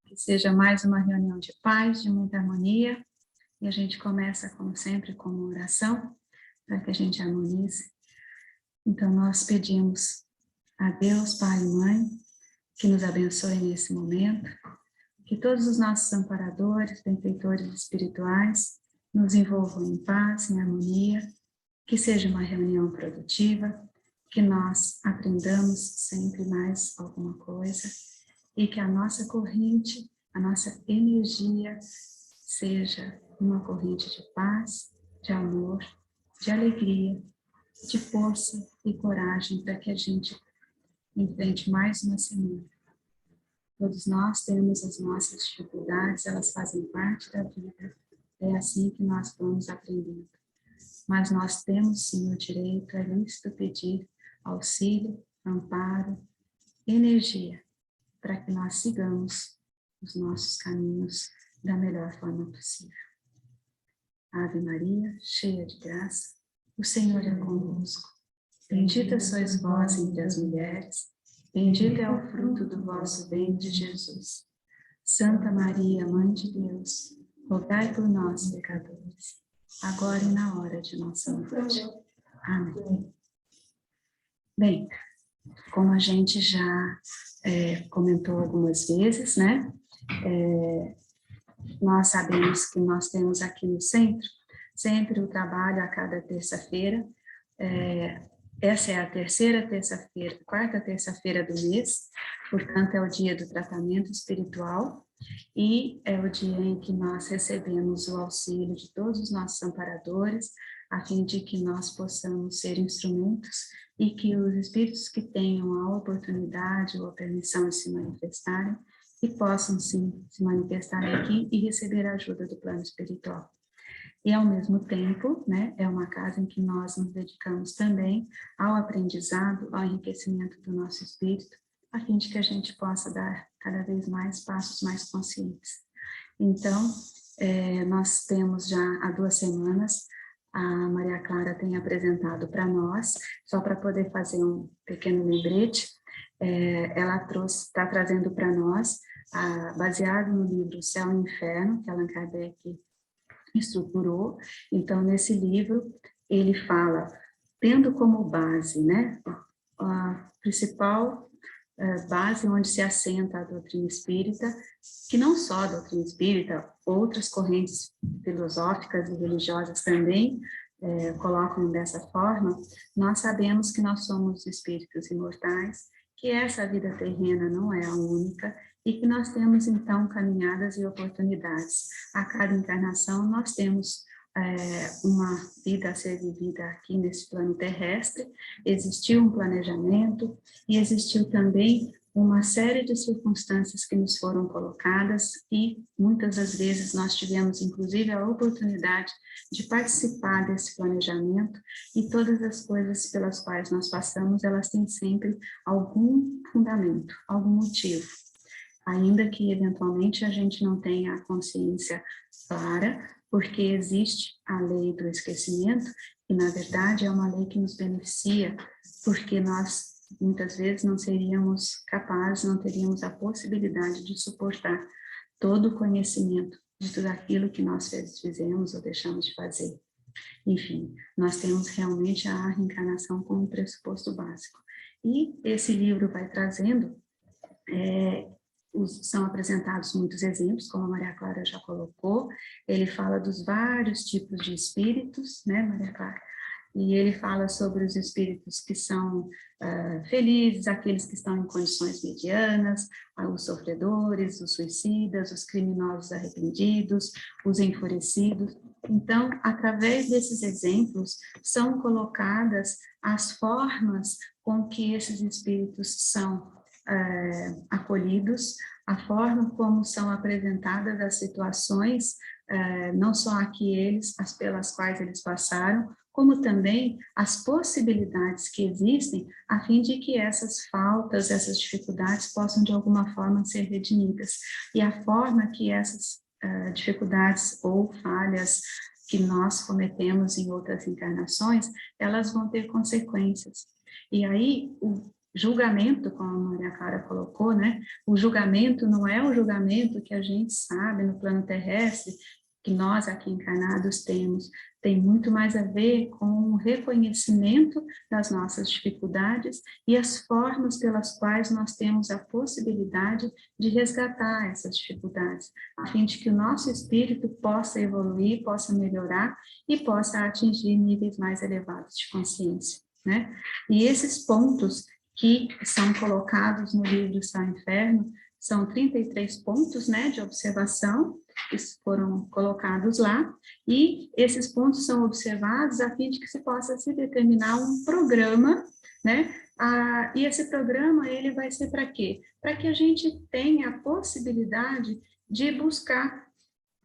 Que seja mais uma reunião de paz, de muita harmonia, e a gente começa, como sempre, com uma oração, para que a gente harmonize. Então, nós pedimos a Deus, Pai e Mãe, que nos abençoe nesse momento, que todos os nossos amparadores, benfeitores espirituais, nos envolvam em paz, em harmonia, que seja uma reunião produtiva, que nós aprendamos sempre mais alguma coisa, e que a nossa corrente, a nossa energia, seja uma corrente de paz, de amor, de alegria, de força e coragem para que a gente enfrente mais uma semana. Todos nós temos as nossas dificuldades, elas fazem parte da vida, é assim que nós vamos aprendendo. Mas nós temos sim o direito, é lícito pedir auxílio, amparo, energia, para que nós sigamos os nossos caminhos da melhor forma possível. Ave Maria, cheia de graça, o Senhor é convosco. Bendita sois vós entre as mulheres, bendito é o fruto do vosso ventre, Jesus. Santa Maria, Mãe de Deus, rogai por nós, pecadores, agora e na hora de nossa morte. Amém. Bem, como a gente já comentou algumas vezes, né? Nós sabemos que nós temos aqui no centro sempre o trabalho a cada terça-feira. Essa é a quarta terça-feira do mês, portanto é o dia do tratamento espiritual e é o dia em que nós recebemos o auxílio de todos os nossos amparadores, a fim de que nós possamos ser instrumentos e que os espíritos que tenham a oportunidade ou a permissão de se manifestarem, que possam sim se manifestarem aqui e receber a ajuda do plano espiritual. E ao mesmo tempo, né, é uma casa em que nós nos dedicamos também ao aprendizado, ao enriquecimento do nosso espírito, a fim de que a gente possa dar cada vez mais passos mais conscientes. Então, nós temos já há 2 semanas, a Maria Clara tem apresentado para nós, só para poder fazer um pequeno lembrete, ela está trazendo para nós, baseado no livro Céu e Inferno, que Allan Kardec estruturou. Então, nesse livro, ele fala, tendo como base, né, a principal base onde se assenta a doutrina espírita, que não só a doutrina espírita, outras correntes filosóficas e religiosas também colocam dessa forma, nós sabemos que nós somos espíritos imortais, que essa vida terrena não é a única, e que nós temos, então, caminhadas e oportunidades. A cada encarnação, nós temos uma vida a ser vivida aqui nesse plano terrestre, existiu um planejamento e existiu também uma série de circunstâncias que nos foram colocadas e muitas das vezes nós tivemos, inclusive, a oportunidade de participar desse planejamento e todas as coisas pelas quais nós passamos, elas têm sempre algum fundamento, algum motivo. Ainda que, eventualmente, a gente não tenha a consciência clara, porque existe a lei do esquecimento, e, na verdade, é uma lei que nos beneficia, porque nós, muitas vezes, não seríamos capazes, não teríamos a possibilidade de suportar todo o conhecimento de tudo aquilo que nós fizemos ou deixamos de fazer. Enfim, nós temos realmente a reencarnação como pressuposto básico. E esse livro vai trazendo... são apresentados muitos exemplos, como a Maria Clara já colocou, ele fala dos vários tipos de espíritos, né, Maria Clara? E ele fala sobre os espíritos que são felizes, aqueles que estão em condições medianas, os sofredores, os suicidas, os criminosos arrependidos, os enfurecidos. Então, através desses exemplos, são colocadas as formas com que esses espíritos são acolhidos, a forma como são apresentadas as situações, não só as pelas quais eles passaram, como também as possibilidades que existem a fim de que essas faltas, essas dificuldades possam de alguma forma ser redimidas. E a forma que essas dificuldades ou falhas que nós cometemos em outras encarnações, elas vão ter consequências. E aí, julgamento, como a Maria Clara colocou, né? O julgamento não é o julgamento que a gente sabe no plano terrestre, que nós aqui encarnados temos, tem muito mais a ver com o reconhecimento das nossas dificuldades e as formas pelas quais nós temos a possibilidade de resgatar essas dificuldades, a fim de que o nosso espírito possa evoluir, possa melhorar e possa atingir níveis mais elevados de consciência, né? E esses pontos que são colocados no livro Céu e Inferno são 33 pontos, né, de observação, que foram colocados lá, e esses pontos são observados a fim de que se possa se determinar um programa, né, e esse programa, ele vai ser para quê? Para que a gente tenha a possibilidade de buscar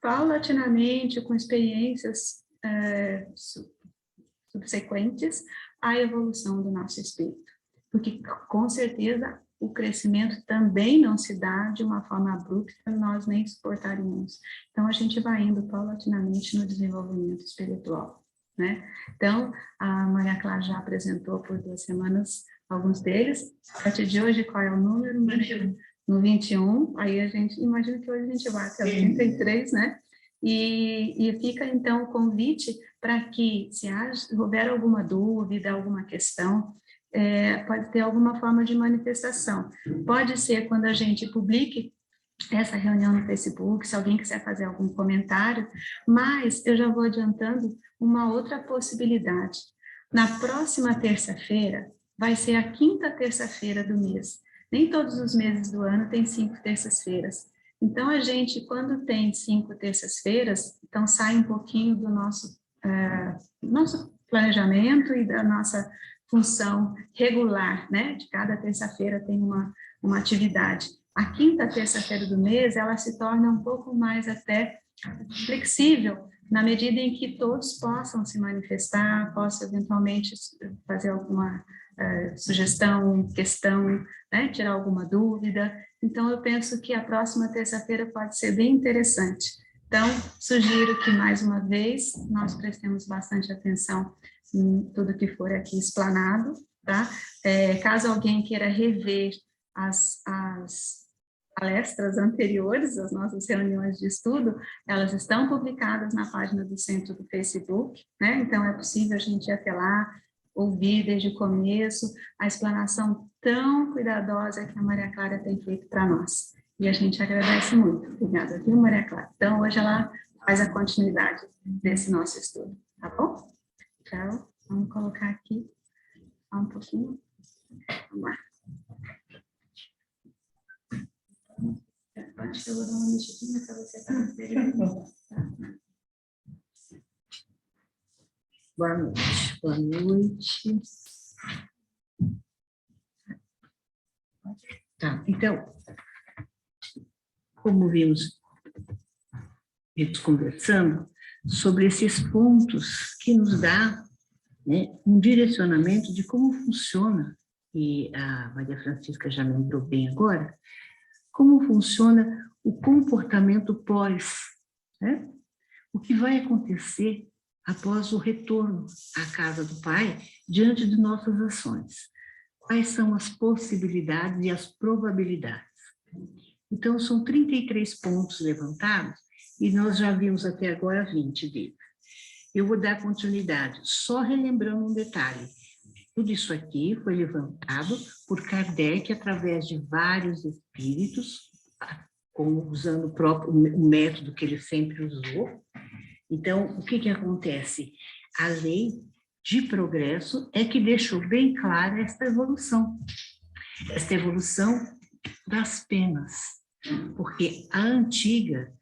paulatinamente, com experiências subsequentes, a evolução do nosso espírito. Porque, com certeza, o crescimento também não se dá de uma forma abrupta, nós nem suportaríamos. Então, a gente vai indo paulatinamente no desenvolvimento espiritual, né? Então, a Maria Clara já apresentou por 2 semanas alguns deles. A partir de hoje, qual é o número? 21. No 21, aí a gente, imagina que hoje a gente vai até o 33, né? E fica, então, o convite para que, se houver alguma dúvida, alguma questão, pode ter alguma forma de manifestação. Pode ser quando a gente publique essa reunião no Facebook, se alguém quiser fazer algum comentário, mas eu já vou adiantando uma outra possibilidade. Na próxima terça-feira, vai ser a 5ª terça-feira do mês. Nem todos os meses do ano tem 5 terças-feiras. Então, a gente, quando tem 5 terças-feiras, então sai um pouquinho do nosso planejamento e da nossa função regular, né? De cada terça-feira tem uma atividade. A 5ª terça-feira do mês, ela se torna um pouco mais até flexível, na medida em que todos possam se manifestar, possam eventualmente fazer alguma sugestão, questão, né? Tirar alguma dúvida. Então, eu penso que a próxima terça-feira pode ser bem interessante. Então, sugiro que, mais uma vez, nós prestemos bastante atenção em tudo que for aqui explanado, tá? Caso alguém queira rever as palestras anteriores, as nossas reuniões de estudo, elas estão publicadas na página do Centro do Facebook, né? Então, é possível a gente ir até lá, ouvir desde o começo a explanação tão cuidadosa que a Maria Clara tem feito para nós. E a gente agradece muito. Obrigada, viu, Maria Clara? Então, hoje ela faz a continuidade desse nosso estudo, tá bom? Então, vamos colocar aqui só um pouquinho. Vamos lá. Acho que eu vou dar uma mexidinha para você fazer. Boa noite. Boa noite. Tá, então, como vimos conversando sobre esses pontos que nos dá, né, um direcionamento de como funciona, e a Maria Francisca já lembrou bem agora, como funciona o comportamento pós, né? O que vai acontecer após o retorno à casa do Pai diante de nossas ações. Quais são as possibilidades e as probabilidades? Então, são 33 pontos levantados e nós já vimos até agora 20 deles. Eu vou dar continuidade, só relembrando um detalhe. Tudo isso aqui foi levantado por Kardec através de vários espíritos, usando o método que ele sempre usou. Então, o que acontece? A lei de progresso é que deixou bem clara esta evolução das penas, porque a antiga,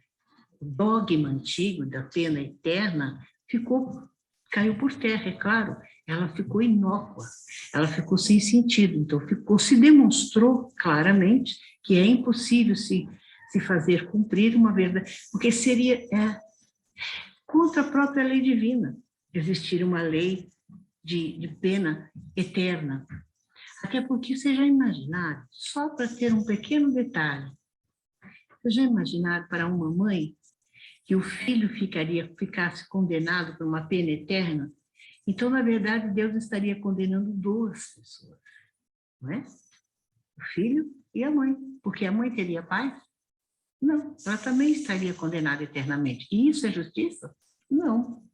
o dogma antigo da pena eterna caiu por terra, é claro, ela ficou inócua, ela ficou sem sentido, então se demonstrou claramente que é impossível se fazer cumprir uma verdade, porque seria contra a própria lei divina existir uma lei de pena eterna. Até porque vocês já imaginaram, só para ter um pequeno detalhe, vocês já imaginaram para uma mãe que o filho ficasse condenado por uma pena eterna? Então, na verdade, Deus estaria condenando 2 pessoas. não é? O filho e a mãe. Porque a mãe teria paz? Não, ela também estaria condenada eternamente. E isso é justiça? Não.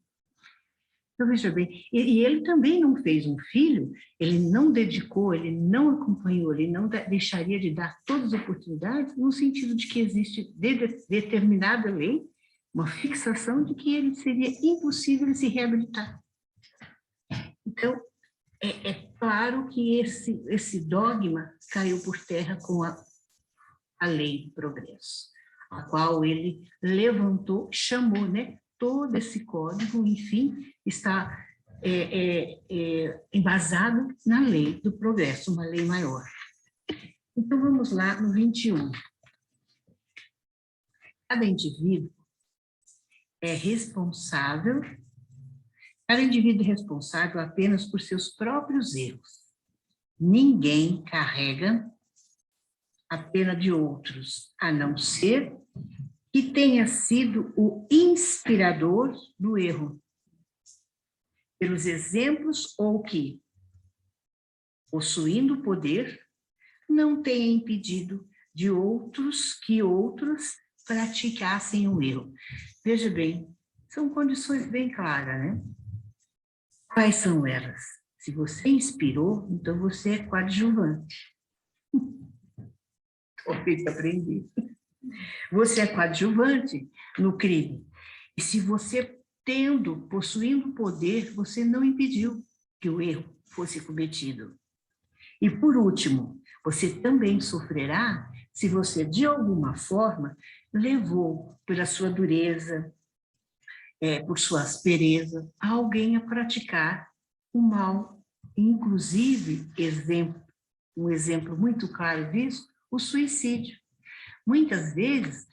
Então, veja bem, e ele também não fez um filho, ele não dedicou, ele não acompanhou, ele não deixaria de dar todas as oportunidades, no sentido de que existe determinada lei, uma fixação de que ele seria impossível se reabilitar. Então, é claro que esse dogma caiu por terra com a lei do progresso, a qual ele levantou, chamou, né? Todo esse código, enfim, está embasado na lei do progresso, uma lei maior. Então, vamos lá no 21. Cada indivíduo é responsável, cada indivíduo é responsável apenas por seus próprios erros. Ninguém carrega a pena de outros, a não ser que tenha sido o inspirador do erro, pelos exemplos ou que, possuindo poder, não tenha impedido de outros praticassem o erro. Veja bem, são condições bem claras, né? Quais são elas? Se você inspirou, então você é coadjuvante. Talvez aprender. Você é coadjuvante no crime. E se você possuindo poder, você não impediu que o erro fosse cometido. E por último, você também sofrerá se você, de alguma forma, levou pela sua dureza, por sua aspereza, alguém a praticar o mal. Inclusive, um exemplo muito claro disso, o suicídio. Muitas vezes,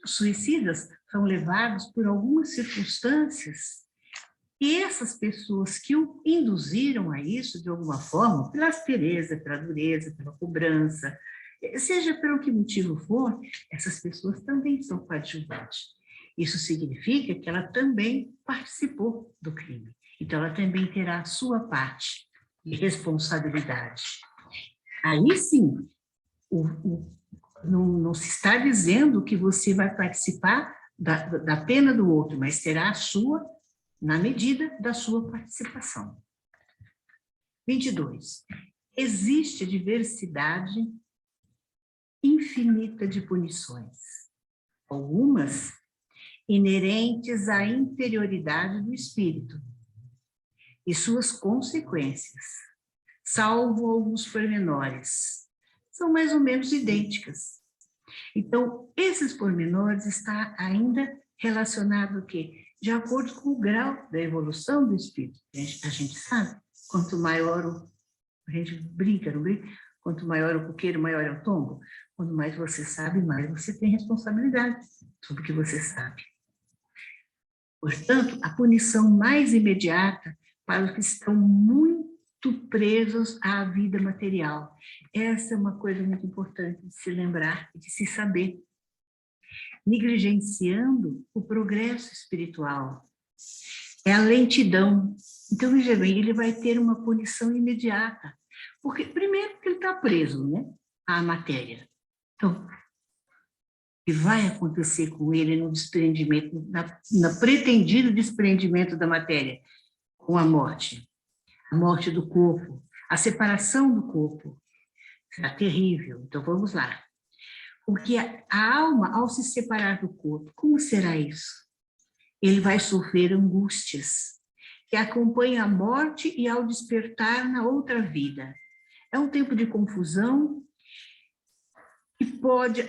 os suicidas são levados por algumas circunstâncias e essas pessoas que o induziram a isso, de alguma forma, pela aspereza, pela dureza, pela cobrança, seja pelo que motivo for, essas pessoas também são coadjuvantes. Isso significa que ela também participou do crime. Então, ela também terá a sua parte de responsabilidade. Aí sim, não se está dizendo que você vai participar da pena do outro, mas terá a sua na medida da sua participação. 22. Existe diversidade infinita de punições, algumas inerentes à interioridade do espírito e suas consequências, salvo alguns pormenores, são mais ou menos idênticas. Então, esses pormenores estão ainda relacionados o quê? De acordo com o grau da evolução do espírito. A gente sabe, quanto maior a gente brinca, não brinca? Quanto maior o coqueiro, maior é o tombo. Quanto mais você sabe, mais você tem responsabilidade sobre o que você sabe. Portanto, a punição mais imediata para os que estão muito presos à vida material. Essa é uma coisa muito importante de se lembrar e de se saber. Negligenciando o progresso espiritual. É a lentidão. Então, veja bem, ele vai ter uma punição imediata. Porque, primeiro, que ele está preso, né, à matéria. Então, o que vai acontecer com ele no desprendimento, no pretendido desprendimento da matéria, com a morte do corpo, a separação do corpo, será terrível. Então, vamos lá. Porque a alma, ao se separar do corpo, como será isso? Ele vai sofrer angústias, que acompanham a morte e ao despertar na outra vida. É um tempo de confusão que pode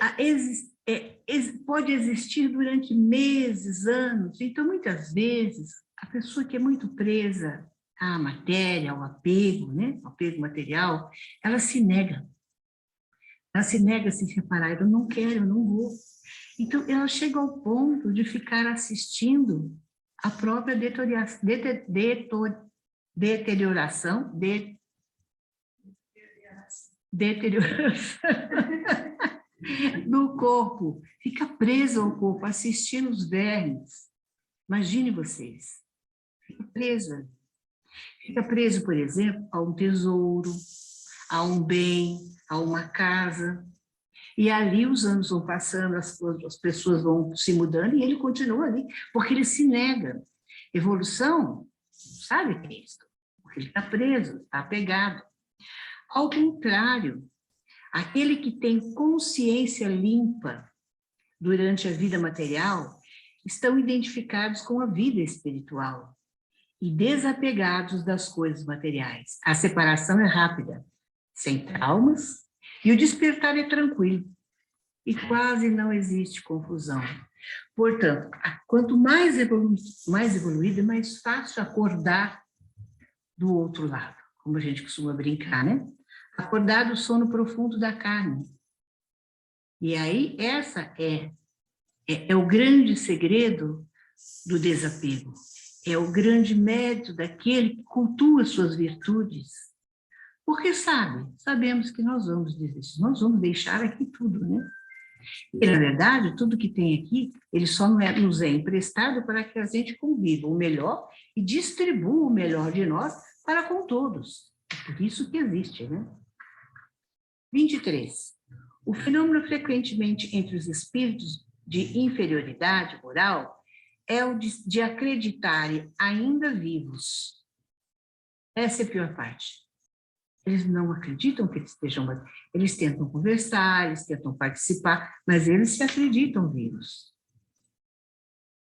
existir durante meses, anos. Então, muitas vezes, a pessoa que é muito presa à matéria, ao apego, né? Ao apego material, ela se nega. Ela se nega a se separar. Eu não quero, eu não vou. Então, ela chega ao ponto de ficar assistindo a própria deterioração do corpo. Fica preso ao corpo, assistindo os vermes. Imagine vocês. Fica preso, por exemplo, a um tesouro, a um bem, a uma casa. E ali os anos vão passando, as pessoas vão se mudando e ele continua ali, porque ele se nega. Evolução, sabe o que é isso? Porque ele está preso, está apegado. Ao contrário, aquele que tem consciência limpa durante a vida material estão identificados com a vida espiritual e desapegados das coisas materiais. A separação é rápida, sem traumas, e o despertar é tranquilo. E quase não existe confusão. Portanto, quanto mais evoluído, é mais fácil acordar do outro lado, como a gente costuma brincar, né? Acordar do sono profundo da carne. E aí, essa é o grande segredo do desapego. É o grande mérito daquele que cultua suas virtudes. Porque sabemos que nós vamos desistir, nós vamos deixar aqui tudo, né? E, na verdade, tudo que tem aqui, ele só nos é emprestado para que a gente conviva o melhor e distribua o melhor de nós para com todos. É por isso que existe, né? 23. O fenômeno frequentemente entre os espíritos de inferioridade moral é o de acreditarem ainda vivos. Essa é a pior parte. Eles não acreditam que eles estejam... Eles tentam conversar, eles tentam participar, mas eles se acreditam vivos.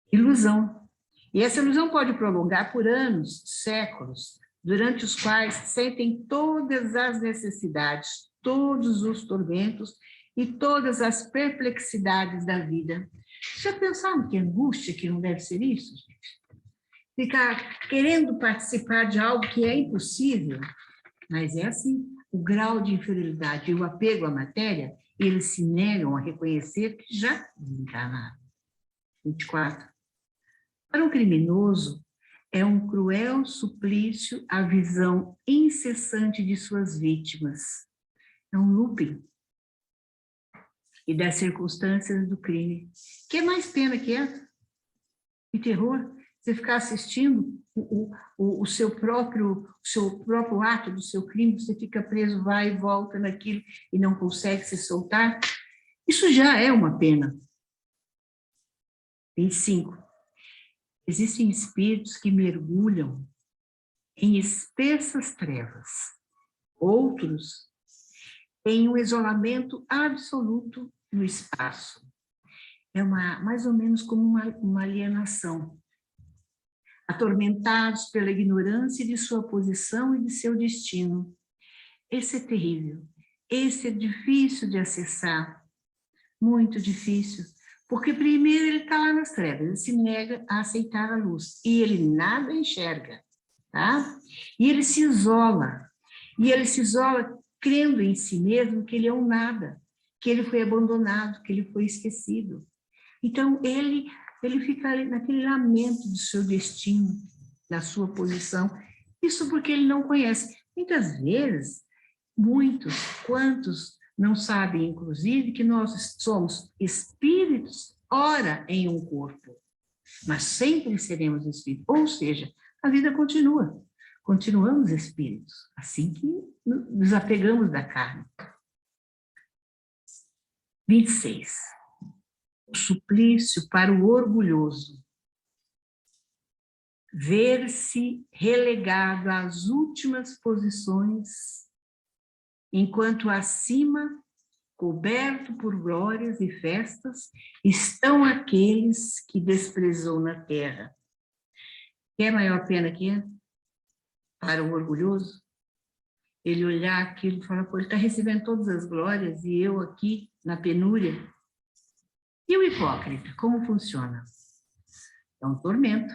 Ilusão. E essa ilusão pode prolongar por anos, séculos, durante os quais sentem todas as necessidades, todos os tormentos e todas as perplexidades da vida. Já pensaram que angústia que não deve ser isso, gente? Ficar querendo participar de algo que é impossível. Mas é assim, o grau de inferioridade e o apego à matéria, eles se negam a reconhecer que já desencarnaram. 24. Para um criminoso, é um cruel suplício a visão incessante de suas vítimas. É um looping. E das circunstâncias do crime. Que mais pena que essa? Que terror. Você ficar assistindo o seu próprio ato do seu crime, você fica preso, vai e volta naquilo e não consegue se soltar. Isso já é uma pena. 25. Existem espíritos que mergulham em espessas trevas. Outros em um isolamento absoluto no espaço. É mais ou menos como uma alienação. Atormentados pela ignorância de sua posição e de seu destino. Esse é terrível, esse é difícil de acessar, muito difícil, porque primeiro ele está lá nas trevas, ele se nega a aceitar a luz, e ele nada enxerga, tá? E ele se isola crendo em si mesmo que ele é um nada, que ele foi abandonado, que ele foi esquecido. Então, ele fica ali naquele lamento do seu destino, da sua posição. Isso porque ele não conhece. Muitas vezes, quantos não sabem, inclusive, que nós somos espíritos, ora em um corpo, mas sempre seremos espíritos. Ou seja, a vida continua. Continuamos espíritos, assim que nos desapegamos da carne. 26. O suplício para o orgulhoso. Ver-se relegado às últimas posições, enquanto acima, coberto por glórias e festas, estão aqueles que desprezou na terra. Quer maior pena que é? Para o orgulhoso? Ele olhar aquilo e falar, pô, ele está recebendo todas as glórias e eu aqui na penúria. E o hipócrita, como funciona? É um tormento.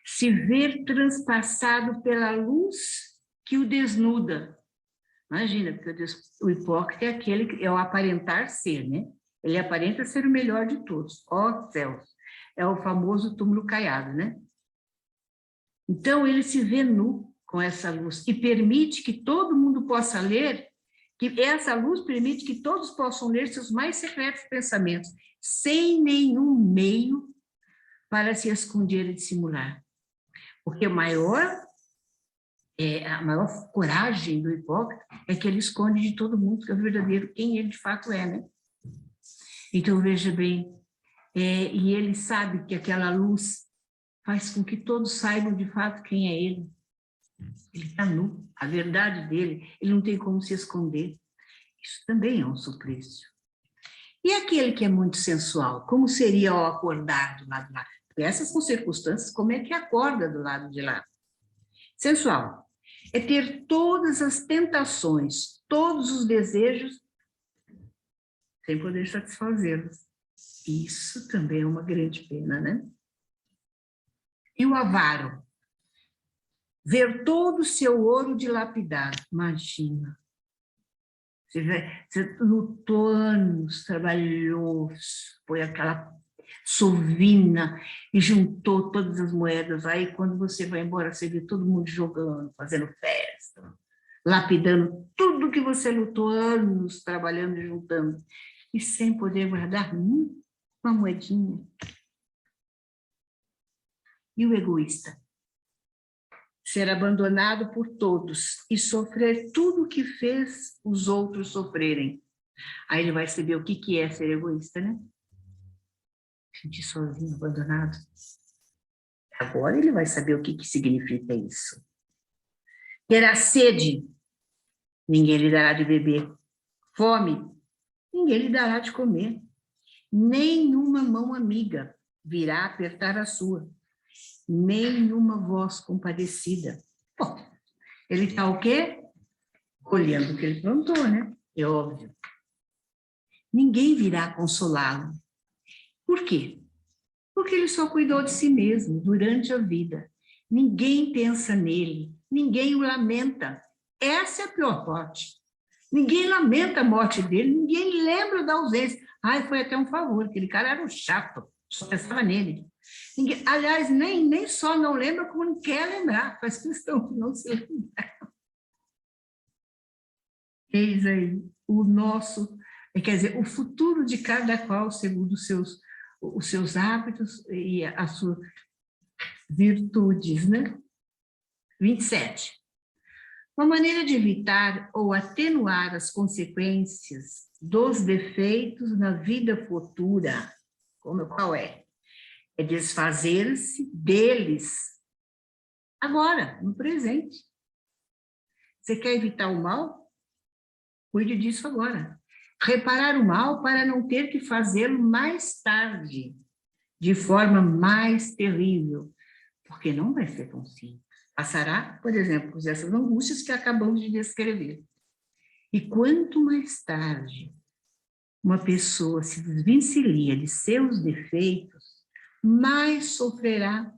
Se ver transpassado pela luz que o desnuda. Imagina, porque o hipócrita é aquele que é o aparentar ser, né? Ele aparenta ser o melhor de todos. Ó céus, é o famoso túmulo caiado, né? Então, ele se vê nu com essa luz e permite que todo mundo possa ler, que essa luz permite que todos possam ler seus mais secretos pensamentos, sem nenhum meio para se esconder e dissimular. Porque o maior a maior coragem do hipócrita é que ele esconde de todo mundo que é o verdadeiro, quem ele de fato é, né? Então, veja bem, e ele sabe que aquela luz faz com que todos saibam de fato quem é ele. Ele está nu, a verdade dele, ele não tem como se esconder. Isso também é um suplício. E aquele que é muito sensual, como seria ao acordar do lado de lá? Porque essas são circunstâncias, como é que acorda do lado de lá? Sensual é ter todas as tentações, todos os desejos, sem poder satisfazê-los. Isso também é uma grande pena, né? E o avaro? Ver todo o seu ouro dilapidado. Imagina. Você lutou anos, trabalhou, foi aquela sovina e juntou todas as moedas. Aí, quando você vai embora, você vê todo mundo jogando, fazendo festa, lapidando tudo que você lutou anos, trabalhando e juntando, e sem poder guardar uma moedinha. E o egoísta? Ser abandonado por todos e sofrer tudo o que fez os outros sofrerem. Aí ele vai saber o que é ser egoísta, né? Sentir sozinho, abandonado. Agora ele vai saber o que significa isso. Terá sede, ninguém lhe dará de beber. Fome, ninguém lhe dará de comer. Nenhuma mão amiga virá apertar a sua. Nenhuma voz compadecida. Bom, ele está o quê? Olhando o que ele plantou, né? É óbvio. Ninguém virá consolá-lo. Por quê? Porque ele só cuidou de si mesmo durante a vida. Ninguém pensa nele, ninguém o lamenta. Essa é a pior parte. Ninguém lamenta a morte dele, ninguém lembra da ausência. Ai, foi até um favor, aquele cara era um chato, só pensava nele. Ninguém, aliás, nem só não lembra, como não quer lembrar, faz questão de não se lembrar. Eis aí o nosso, quer dizer, o futuro de cada qual, segundo os seus hábitos e as suas virtudes, né? 27. Uma maneira de evitar ou atenuar as consequências dos defeitos na vida futura, qual é? É desfazer-se deles agora, no presente. Você quer evitar o mal? Cuide disso agora. Reparar o mal para não ter que fazê-lo mais tarde, de forma mais terrível, porque não vai ser tão simples. Passará, por exemplo, por essas angústias que acabamos de descrever. E quanto mais tarde uma pessoa se desvencilha de seus defeitos, mais sofrerá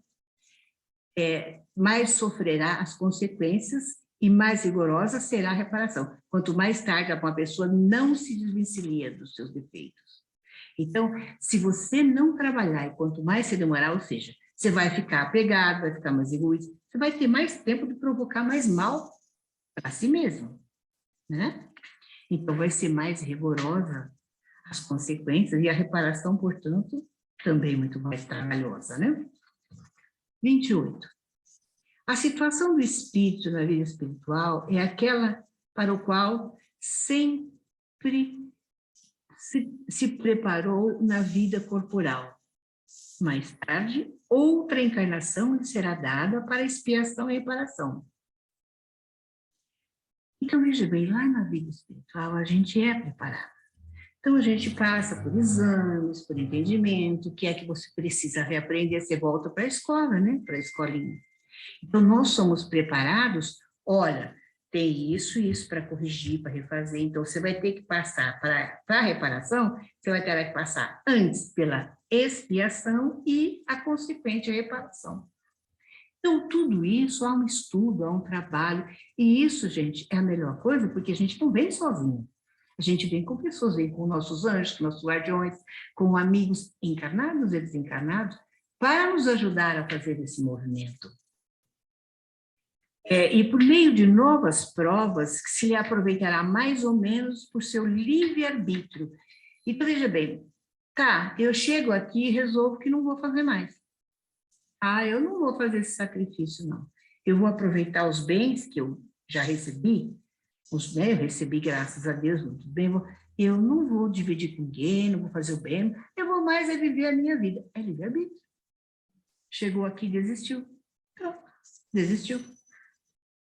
as consequências e mais rigorosa será a reparação. Quanto mais tarde uma pessoa não se desvencilha dos seus defeitos. Então, se você não trabalhar e quanto mais você demorar, ou seja, você vai ficar apegado, vai ficar mais egoísta, você vai ter mais tempo de provocar mais mal para si mesmo, né? Então, vai ser mais rigorosa as consequências e a reparação, portanto, também muito mais trabalhosa, né? 28. A situação do espírito na vida espiritual é aquela para o qual sempre se preparou na vida corporal. Mais tarde, outra encarnação lhe será dada para expiação e reparação. Então, veja bem, lá na vida espiritual a gente é preparado. Então, a gente passa por exames, por entendimento, o que é que você precisa reaprender, você volta para a escola, né? Para a escolinha. Então, nós somos preparados, olha, tem isso e isso para corrigir, para refazer, então você vai ter que passar para a reparação, você vai ter que passar antes pela expiação e a consequente reparação. Então, tudo isso há um estudo, há um trabalho, e isso, gente, é a melhor coisa, porque a gente não vem sozinho. A gente vem com pessoas, vem com nossos anjos, com nossos guardiões, com amigos encarnados e desencarnados, para nos ajudar a fazer esse movimento. E por meio de novas provas, que se lhe aproveitará mais ou menos por seu livre-arbítrio. Então, veja bem, tá, eu chego aqui e resolvo que não vou fazer mais. Ah, eu não vou fazer esse sacrifício, não. eu vou aproveitar os bens que eu já recebi, eu recebi, graças a Deus, muito bem, eu não vou dividir com ninguém, não vou fazer o bem, eu vou mais viver a minha vida. É livre-arbítrio. Chegou aqui, desistiu. Pronto, desistiu.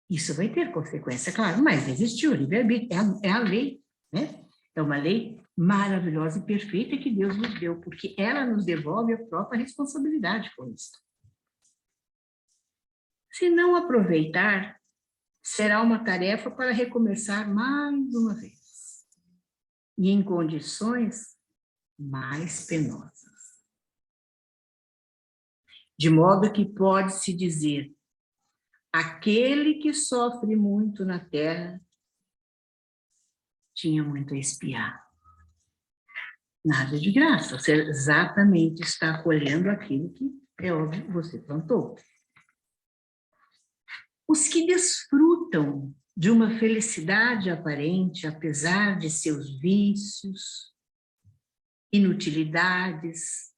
Isso vai ter consequência, claro, mas desistiu, livre-arbítrio, é a lei, né? É uma lei maravilhosa e perfeita que Deus nos deu, porque ela nos devolve a própria responsabilidade com isso. Se não aproveitar, será uma tarefa para recomeçar mais uma vez. E em condições mais penosas. De modo que pode-se dizer, aquele que sofre muito na terra, tinha muito a expiar. Nada de graça, você exatamente está colhendo aquilo que, é óbvio, você plantou. Os que desfrutam de uma felicidade aparente, apesar de seus vícios, inutilidades,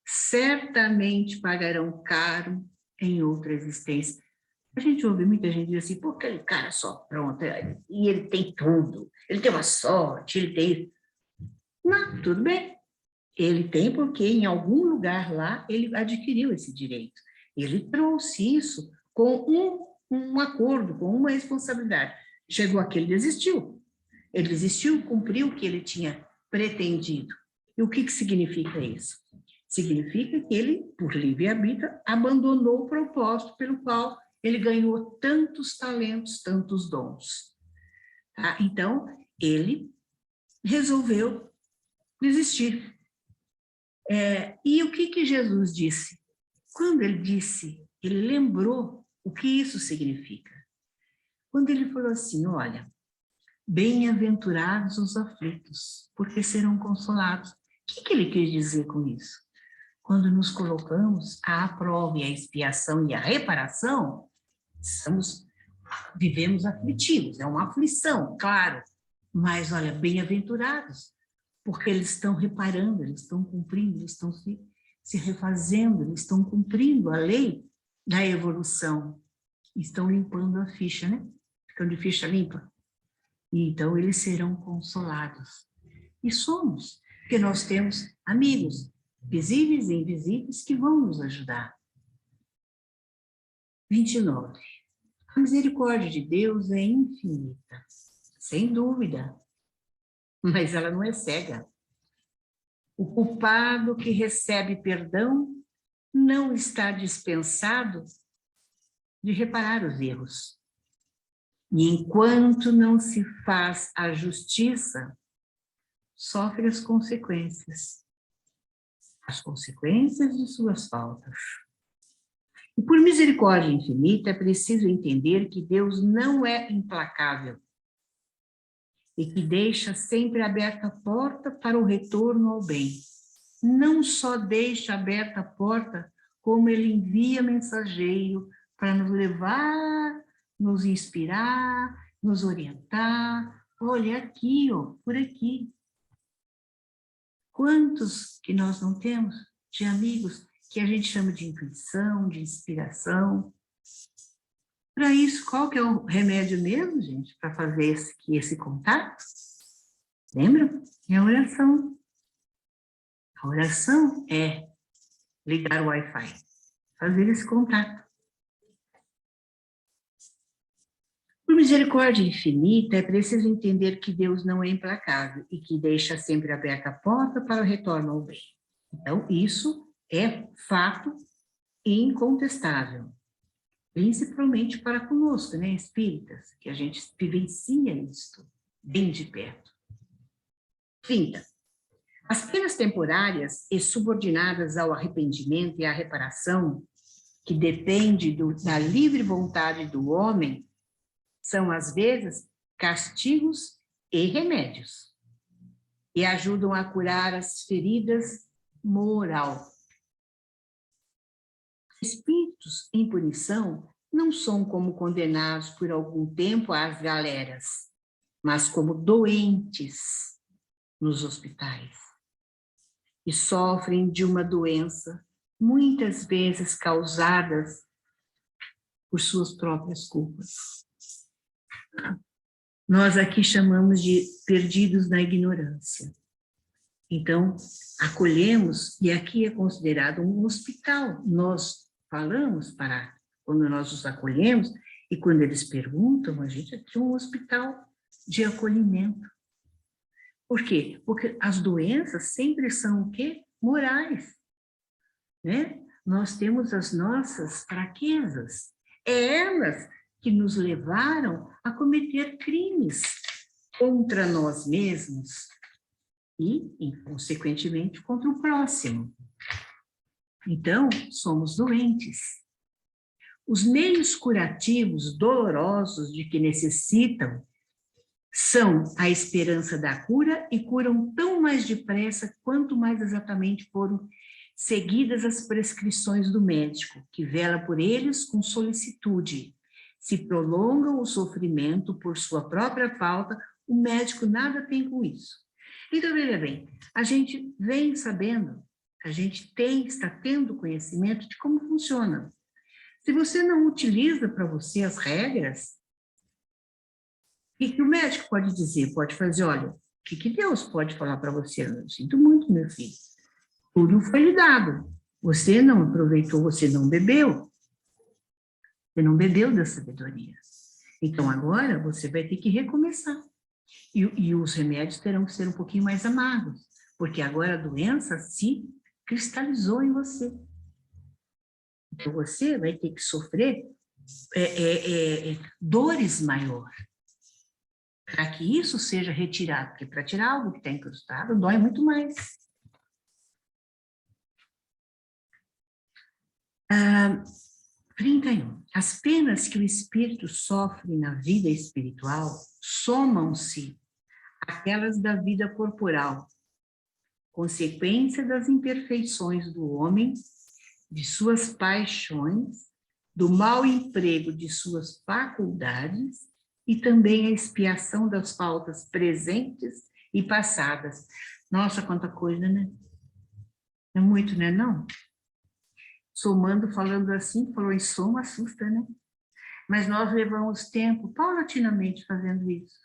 certamente pagarão caro em outra existência. A gente ouve muita gente dizer assim, pô, aquele cara só pronto, e ele tem tudo, ele tem uma sorte, ele tem... Não, tudo bem. Ele tem porque em algum lugar lá ele adquiriu esse direito. Ele trouxe isso com um acordo, com uma responsabilidade. Chegou aqui, ele desistiu. Ele desistiu, cumpriu o que ele tinha pretendido. E o que significa isso? Significa que ele, por livre-arbítrio, abandonou o propósito pelo qual ele ganhou tantos talentos, tantos dons. Tá? Então, ele resolveu desistir. E o que Jesus disse? Quando ele disse, ele lembrou o que isso significa. Quando ele falou assim, olha, bem-aventurados os aflitos, porque serão consolados. O que ele quis dizer com isso? Quando nos colocamos à prova e à expiação e à reparação, vivemos aflitivos, é uma aflição, claro, mas olha, bem-aventurados, porque eles estão reparando, eles estão cumprindo, eles estão se refazendo, eles estão cumprindo a lei da evolução, estão limpando a ficha, né? Ficam de ficha limpa. E então eles serão consolados. E somos, porque nós temos amigos, visíveis e invisíveis, que vão nos ajudar. 29. A misericórdia de Deus é infinita, sem dúvida, mas ela não é cega. O culpado que recebe perdão não está dispensado de reparar os erros. E enquanto não se faz a justiça, sofre as consequências de suas faltas. E por misericórdia infinita, é preciso entender que Deus não é implacável e que deixa sempre aberta a porta para o retorno ao bem. Não só deixa aberta a porta, como ele envia mensageiro para nos levar, nos inspirar, nos orientar. Olha aqui, ó, por aqui. Quantos que nós não temos de amigos que a gente chama de intuição, de inspiração? Para isso, qual que é o remédio mesmo, gente, para fazer esse contato? Lembram? É a oração. A oração é ligar o Wi-Fi, fazer esse contato. Por misericórdia infinita, é preciso entender que Deus não é implacável e que deixa sempre aberta a porta para o retorno ao bem. Então, isso é fato incontestável, principalmente para conosco, né, espíritas, que a gente vivencia isso bem de perto. 30. As penas temporárias e subordinadas ao arrependimento e à reparação, que depende da livre vontade do homem, são, às vezes, castigos e remédios, e ajudam a curar as feridas moral. Espíritos em punição não são como condenados por algum tempo às galeras, mas como doentes nos hospitais. E sofrem de uma doença, muitas vezes causadas por suas próprias culpas. Nós aqui chamamos de perdidos na ignorância. Então, acolhemos, e aqui é considerado um hospital. Nós falamos quando nós os acolhemos, e quando eles perguntam, a gente aqui é um hospital de acolhimento. Por quê? Porque as doenças sempre são o quê? Morais, né? Nós temos as nossas fraquezas. É elas que nos levaram a cometer crimes contra nós mesmos e, consequentemente, contra o próximo. Então, somos doentes. Os meios curativos dolorosos de que necessitam são a esperança da cura e curam tão mais depressa quanto mais exatamente foram seguidas as prescrições do médico, que vela por eles com solicitude. Se prolongam o sofrimento por sua própria falta, o médico nada tem com isso. Então, veja bem, a gente vem sabendo, a gente está tendo conhecimento de como funciona. Se você não utiliza para você as regras, o que o médico pode dizer? Pode fazer, olha, o que Deus pode falar para você? Eu sinto muito, meu filho. Tudo foi lhe dado. Você não aproveitou, você não bebeu. Você não bebeu da sabedoria. Então, agora, você vai ter que recomeçar. E os remédios terão que ser um pouquinho mais amargos, porque agora a doença se cristalizou em você. Então, você vai ter que sofrer dores maiores, para que isso seja retirado, porque para tirar algo que está incrustado, dói muito mais. 31. As penas que o espírito sofre na vida espiritual somam-se àquelas da vida corporal, consequência das imperfeições do homem, de suas paixões, do mau emprego de suas faculdades e também a expiação das faltas presentes e passadas. Nossa, quanta coisa, né? É muito, né? Não? Somando, falando assim, falou em soma, assusta, né? Mas nós levamos tempo paulatinamente fazendo isso.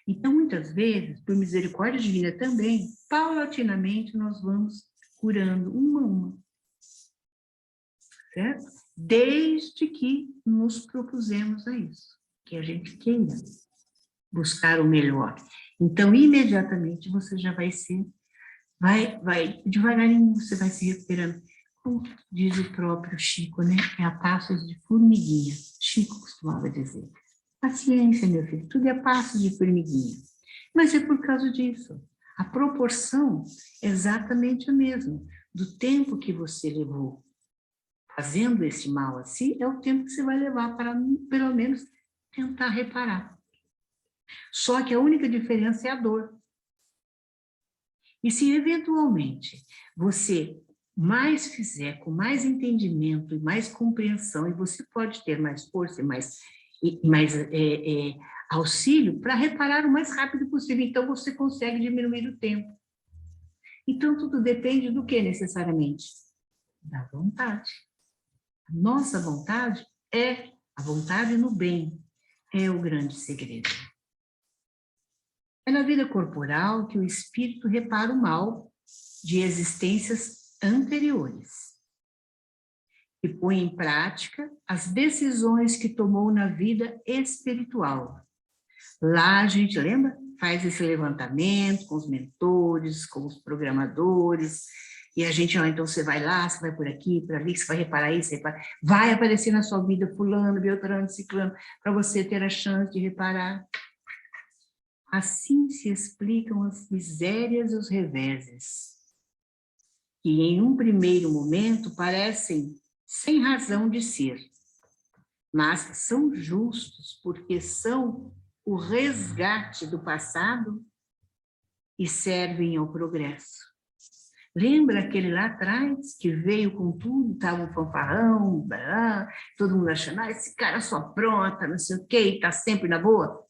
Então, muitas vezes, por misericórdia divina também, paulatinamente nós vamos curando uma a uma. Certo? Desde que nos propusemos a isso, que a gente queira buscar o melhor. Então, imediatamente você já vai ser, devagarinho você vai se recuperando. Como diz o próprio Chico, né? É a passos de formiguinha. Chico costumava dizer. Paciência, meu filho, tudo é passos de formiguinha. Mas é por causa disso. A proporção é exatamente a mesma. Do tempo que você levou fazendo esse mal a si, é o tempo que você vai levar para, pelo menos, tentar reparar. Só que a única diferença é a dor. E se, eventualmente, você mais fizer, com mais entendimento e mais compreensão, e você pode ter mais força e mais auxílio para reparar o mais rápido possível. Então, você consegue diminuir o tempo. Então, tudo depende do que, necessariamente? Da vontade. A nossa vontade é a vontade no bem, é o grande segredo. É na vida corporal que o espírito repara o mal de existências anteriores e põe em prática as decisões que tomou na vida espiritual. Lá a gente, lembra? Faz esse levantamento com os mentores, com os programadores, e a gente, então você vai lá, você vai por aqui, por ali, você vai reparar isso, vai aparecer na sua vida fulano, beltrano, ciclano, para você ter a chance de reparar. Assim se explicam as misérias e os reveses, que em um primeiro momento parecem sem razão de ser, mas são justos porque são o resgate do passado e servem ao progresso. Lembra aquele lá atrás que veio com tudo, estava um fanfarrão, todo mundo achando, esse cara só apronta, não sei o quê, está sempre na boa?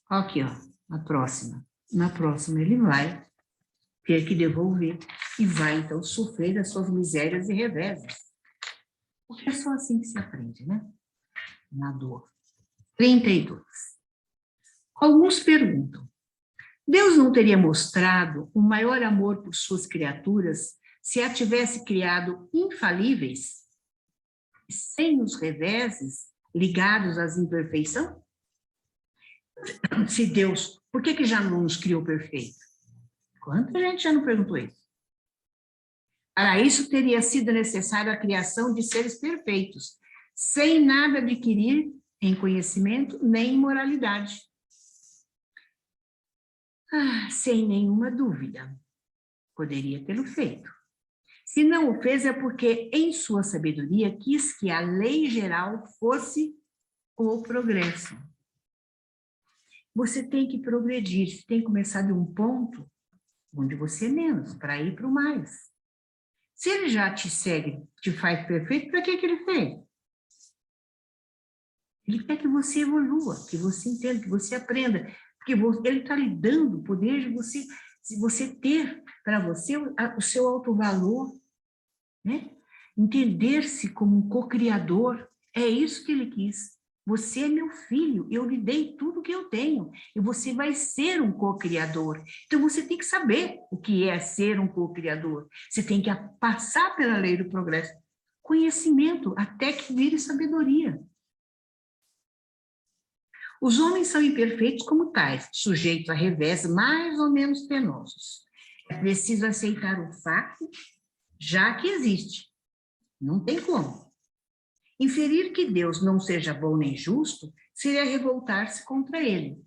Aqui, ó, na próxima ele vai ter que devolver e vai, então, sofrer das suas misérias e reveses. Porque é só assim que se aprende, né? Na dor. 32. Alguns perguntam, Deus não teria mostrado o maior amor por suas criaturas se a tivesse criado infalíveis, sem os reveses ligados às imperfeições? Se Deus, por que já não nos criou perfeito? Quanta gente já não perguntou isso? Para isso teria sido necessário a criação de seres perfeitos, sem nada adquirir em conhecimento nem em moralidade. Sem nenhuma dúvida, poderia tê-lo feito. Se não o fez, é porque, em sua sabedoria, quis que a lei geral fosse o progresso. Você tem que progredir, você tem que começar de um ponto onde você é menos, para ir para o mais. Se ele já te segue, te faz perfeito, para que ele fez? Ele quer que você evolua, que você entenda, que você aprenda, porque ele está lhe dando o poder de você ter para você o seu alto valor, né? Entender-se como um co-criador, é isso que ele quis. Você é meu filho, eu lhe dei tudo que eu tenho, e você vai ser um co-criador. Então, você tem que saber o que é ser um co-criador. Você tem que passar pela lei do progresso. Conhecimento, até que vire sabedoria. Os homens são imperfeitos como tais, sujeitos a revés mais ou menos penosos. É preciso aceitar o fato, já que existe. Não tem como. Inferir que Deus não seja bom nem justo seria revoltar-se contra ele.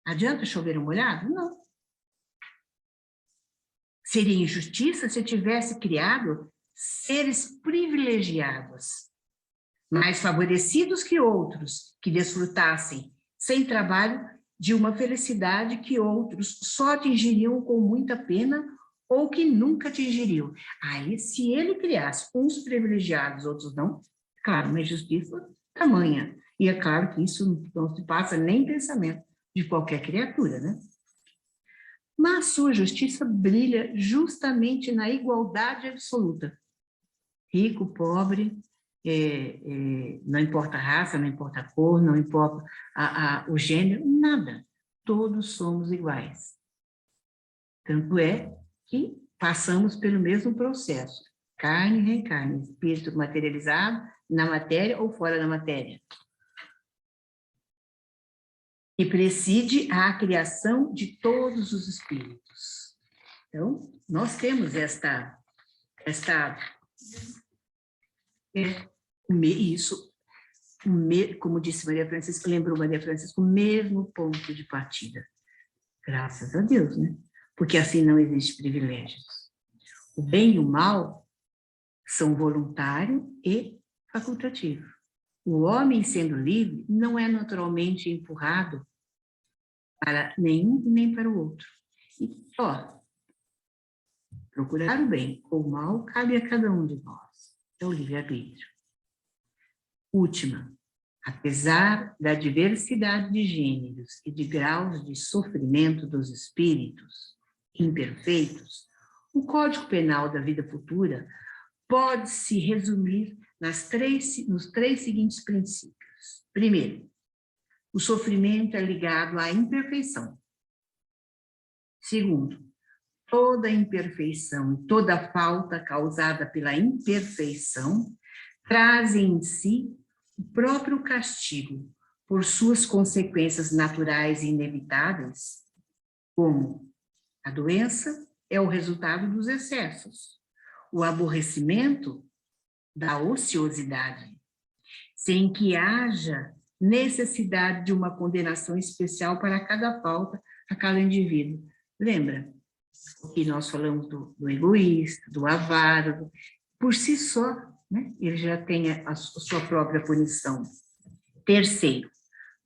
Adianta chover um molhado? Não. Seria injustiça se tivesse criado seres privilegiados, mais favorecidos que outros, que desfrutassem, sem trabalho, de uma felicidade que outros só atingiriam com muita pena ou que nunca atingiriam. Aí, se ele criasse uns privilegiados, outros não, claro, uma injustiça tamanha. E é claro que isso não se passa nem em pensamento de qualquer criatura, né? Mas sua justiça brilha justamente na igualdade absoluta. Rico, pobre, não importa a raça, não importa a cor, não importa o gênero, nada. Todos somos iguais. Tanto é que passamos pelo mesmo processo. Carne e reencarne, espírito materializado na matéria ou fora da matéria. E preside a criação de todos os espíritos. Então, nós temos como disse Maria Francisca, lembrou Maria Francisca, o mesmo ponto de partida. Graças a Deus, né? Porque assim não existe privilégios. O bem e o mal são voluntário e facultativo. O homem, sendo livre, não é naturalmente empurrado para nenhum nem para o outro. E, procurar o bem ou o mal cabe a cada um de nós. É o livre-arbítrio. Última, apesar da diversidade de gêneros e de graus de sofrimento dos espíritos imperfeitos, o Código Penal da vida futura pode se resumir nos três seguintes princípios. Primeiro, o sofrimento é ligado à imperfeição. Segundo, toda imperfeição e toda falta causada pela imperfeição trazem em si o próprio castigo por suas consequências naturais e inevitáveis, como a doença é o resultado dos excessos, o aborrecimento da ociosidade, sem que haja necessidade de uma condenação especial para cada falta a cada indivíduo. Lembra que nós falamos do egoísta, do avaro, por si só, né? Ele já tem a sua própria punição. Terceiro,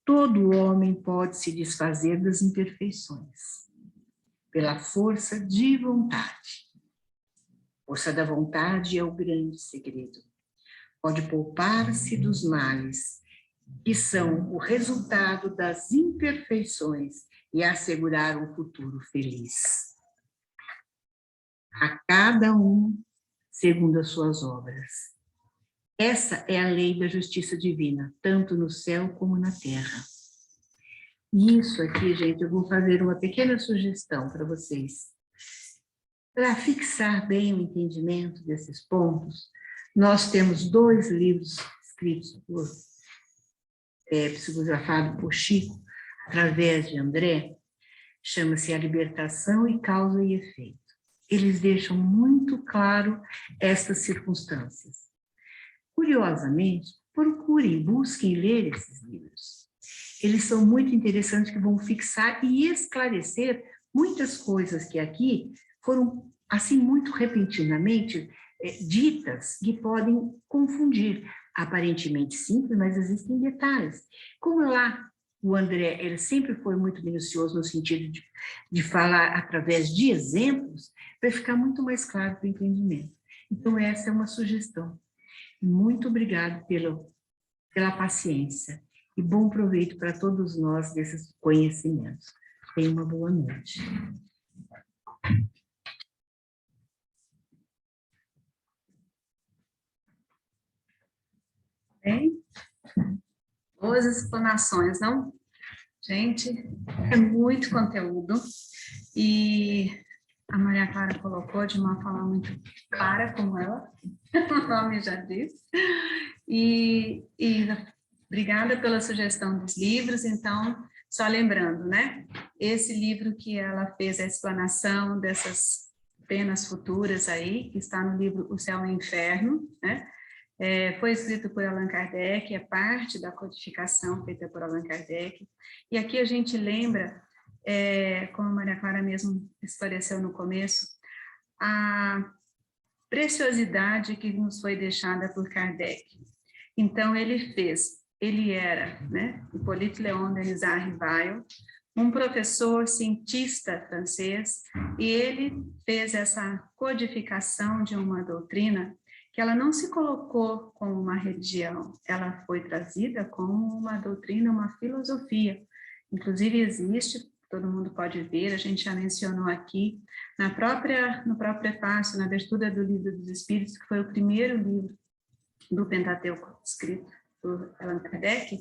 todo homem pode se desfazer das imperfeições pela força de vontade. Força da vontade é o grande segredo. Pode poupar-se dos males, que são o resultado das imperfeições, e assegurar um futuro feliz. A cada um segundo as suas obras. Essa é a lei da justiça divina, tanto no céu como na terra. E isso aqui, gente, eu vou fazer uma pequena sugestão para vocês. Para fixar bem o entendimento desses pontos, nós temos 2 livros escritos psicografado por Chico, através de André, chama-se A Libertação e Causa e Efeito. Eles deixam muito claro estas circunstâncias. Curiosamente, procurem, busquem ler esses livros. Eles são muito interessantes, que vão fixar e esclarecer muitas coisas que aqui foram, assim, muito repentinamente ditas, que podem confundir. Aparentemente simples, mas existem detalhes. Como lá o André, ele sempre foi muito minucioso no sentido de falar através de exemplos, vai ficar muito mais claro para o entendimento. Então, essa é uma sugestão. Muito obrigado pela paciência e bom proveito para todos nós desses conhecimentos. Tenha uma boa noite. Bem, boas explanações, não? Gente, é muito conteúdo e a Maria Clara colocou de uma forma muito clara, como ela, o nome já diz. E obrigada pela sugestão dos livros. Então, só lembrando, né? Esse livro que ela fez a explanação dessas penas futuras aí, que está no livro O Céu e o Inferno, né? Foi escrito por Allan Kardec, é parte da codificação feita por Allan Kardec. E aqui a gente lembra, como a Maria Clara mesmo esclareceu no começo, a preciosidade que nos foi deixada por Kardec. Então, ele era, né, Hippolyte Léon Denis Rivail, um professor cientista francês, e ele fez essa codificação de uma doutrina que ela não se colocou como uma religião, ela foi trazida como uma doutrina, uma filosofia. Inclusive existe, todo mundo pode ver, a gente já mencionou aqui, no próprio prefácio, na abertura do Livro dos Espíritos, que foi o primeiro livro do Pentateuco escrito por Allan Kardec,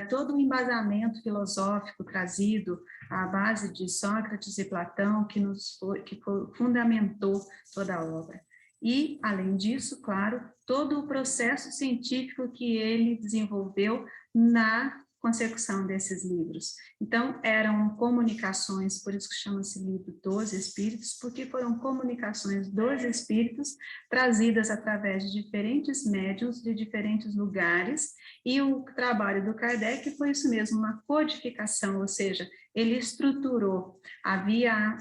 todo o embasamento filosófico trazido à base de Sócrates e Platão, que fundamentou toda a obra. E, além disso, claro, todo o processo científico que ele desenvolveu na consecução desses livros. Então, eram comunicações, por isso que chama-se livro dos Espíritos, porque foram comunicações dos Espíritos trazidas através de diferentes médiuns, de diferentes lugares, e o trabalho do Kardec foi isso mesmo, uma codificação, ou seja, ele estruturou, havia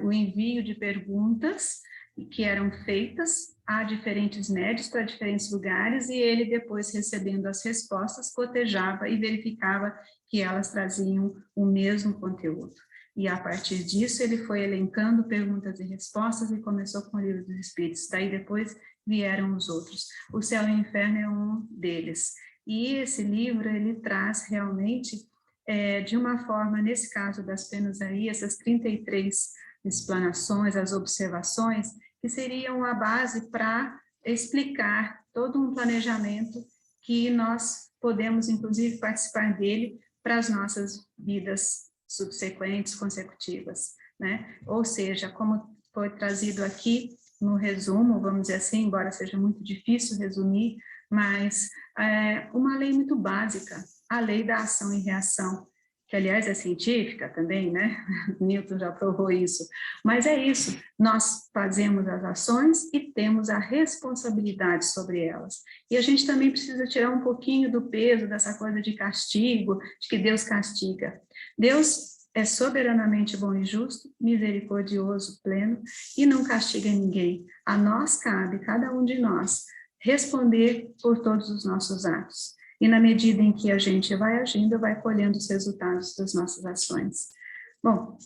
o envio de perguntas que eram feitas a diferentes médios para diferentes lugares, e ele depois, recebendo as respostas, cotejava e verificava que elas traziam o mesmo conteúdo. E a partir disso ele foi elencando perguntas e respostas e começou com o Livro dos Espíritos. Daí depois vieram os outros. O Céu e o Inferno é um deles. E esse livro, ele traz realmente, de uma forma, nesse caso das penas aí, essas 33 explanações, as observações, que seriam a base para explicar todo um planejamento que nós podemos, inclusive, participar dele para as nossas vidas subsequentes, consecutivas, né? Ou seja, como foi trazido aqui no resumo, vamos dizer assim, embora seja muito difícil resumir, mas uma lei muito básica, a lei da ação e reação, que aliás é científica também, né? Newton já provou isso. Mas é isso, nós fazemos as ações e temos a responsabilidade sobre elas. E a gente também precisa tirar um pouquinho do peso dessa coisa de castigo, de que Deus castiga. Deus é soberanamente bom e justo, misericordioso, pleno, e não castiga ninguém. A nós cabe, cada um de nós, responder por todos os nossos atos. E na medida em que a gente vai agindo, vai colhendo os resultados das nossas ações. Bom,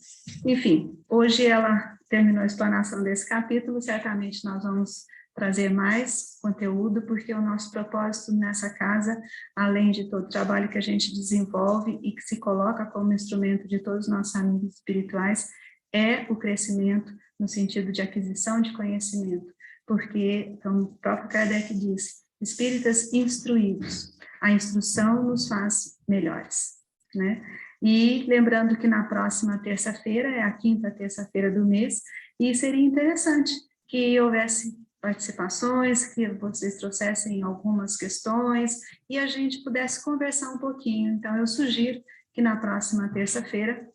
enfim, hoje ela terminou a explanação desse capítulo, certamente nós vamos trazer mais conteúdo, porque o nosso propósito nessa casa, além de todo o trabalho que a gente desenvolve e que se coloca como instrumento de todos os nossos amigos espirituais, é o crescimento no sentido de aquisição de conhecimento, porque, como o próprio Kardec disse, espíritas instruídos. A instrução nos faz melhores, né? E lembrando que na próxima terça-feira, é a 5ª terça-feira do mês, e seria interessante que houvesse participações, que vocês trouxessem algumas questões e a gente pudesse conversar um pouquinho. Então, eu sugiro que na próxima terça-feira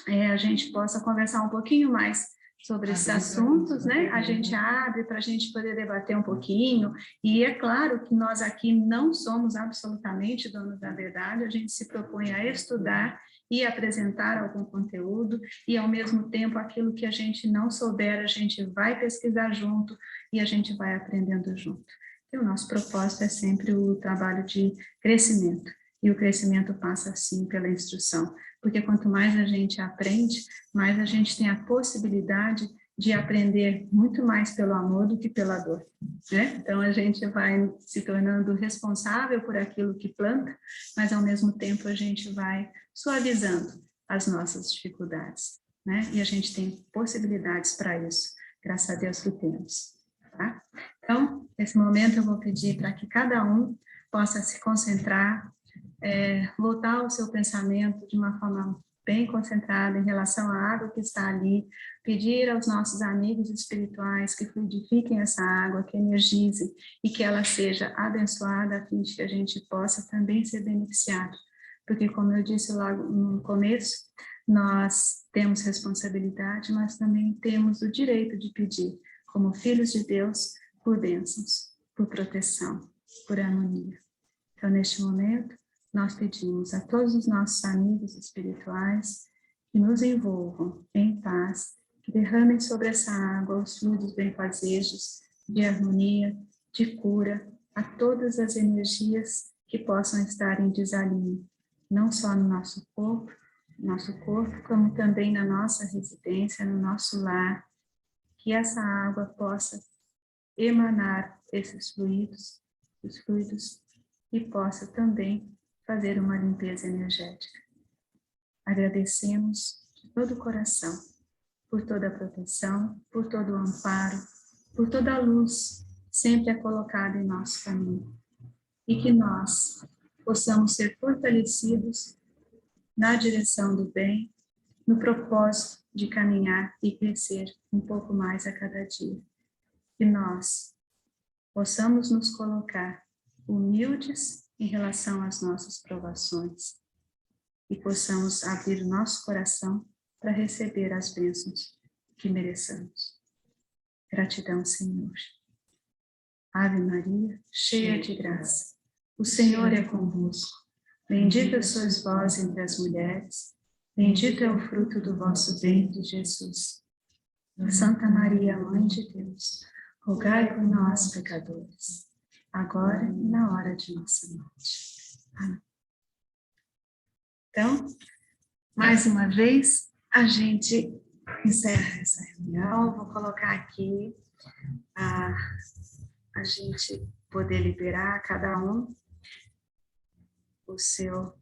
a gente possa conversar um pouquinho mais sobre esses assuntos, né? A gente abre para a gente poder debater um pouquinho, e é claro que nós aqui não somos absolutamente donos da verdade, a gente se propõe a estudar e apresentar algum conteúdo, e ao mesmo tempo aquilo que a gente não souber, a gente vai pesquisar junto e a gente vai aprendendo junto. E o nosso propósito é sempre o trabalho de crescimento, e o crescimento passa sim pela instrução, porque quanto mais a gente aprende, mais a gente tem a possibilidade de aprender muito mais pelo amor do que pela dor, né? Então, a gente vai se tornando responsável por aquilo que planta, mas, ao mesmo tempo, a gente vai suavizando as nossas dificuldades, né? E a gente tem possibilidades para isso, graças a Deus que temos, tá? Então, nesse momento, eu vou pedir para que cada um possa se concentrar, voltar o seu pensamento de uma forma bem concentrada em relação à água que está ali, pedir aos nossos amigos espirituais que fluidifiquem essa água, que energizem e que ela seja abençoada a fim de que a gente possa também ser beneficiado. Porque, como eu disse logo no começo, nós temos responsabilidade, mas também temos o direito de pedir, como filhos de Deus, por bênçãos, por proteção, por harmonia. Então, neste momento, nós pedimos a todos os nossos amigos espirituais que nos envolvam em paz, que derramem sobre essa água os fluidos benfazejos de harmonia, de cura, a todas as energias que possam estar em desalinho, não só no nosso corpo, como também na nossa residência, no nosso lar, que essa água possa emanar esses fluidos, os fluidos, e possa também fazer uma limpeza energética. Agradecemos de todo o coração por toda a proteção, por todo o amparo, por toda a luz sempre colocada em nosso caminho. E que nós possamos ser fortalecidos na direção do bem, no propósito de caminhar e crescer um pouco mais a cada dia. Que nós possamos nos colocar humildes em relação às nossas provações e possamos abrir o nosso coração para receber as bênçãos que mereçamos. Gratidão, Senhor. Ave Maria, cheia de graça, o Senhor é convosco. Bendita sois vós entre as mulheres, bendito é o fruto do vosso ventre, Jesus. Santa Maria, Mãe de Deus, rogai por nós, pecadores, agora e na hora de nossa morte. Amém. Então, mais uma vez, a gente encerra essa reunião. Vou colocar aqui a gente poder liberar cada um o seu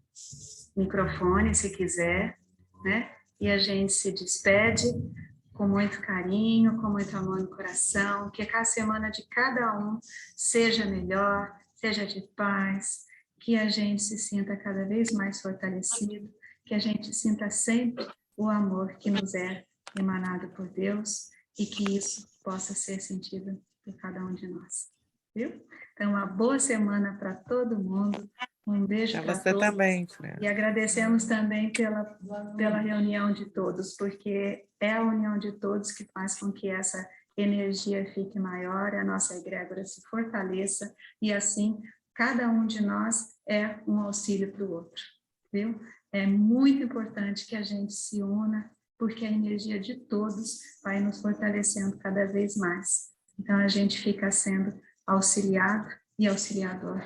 microfone, se quiser, né? E a gente se despede com muito carinho, com muito amor no coração, que a semana de cada um seja melhor, seja de paz, que a gente se sinta cada vez mais fortalecido, que a gente sinta sempre o amor que nos é emanado por Deus e que isso possa ser sentido por cada um de nós, viu? Então, uma boa semana para todo mundo, um beijo para todos. Você também, Fran. E agradecemos também pela reunião de todos, porque é a união de todos que faz com que essa energia fique maior, a nossa egrégora se fortaleça e assim cada um de nós é um auxílio para o outro, viu? É muito importante que a gente se una, porque a energia de todos vai nos fortalecendo cada vez mais. Então, a gente fica sendo auxiliado e auxiliador,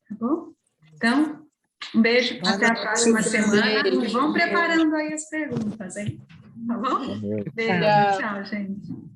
tá bom? Então, um beijo, até a próxima semana, e vão preparando aí as perguntas, hein? Tá bom? Beijo, tchau, gente.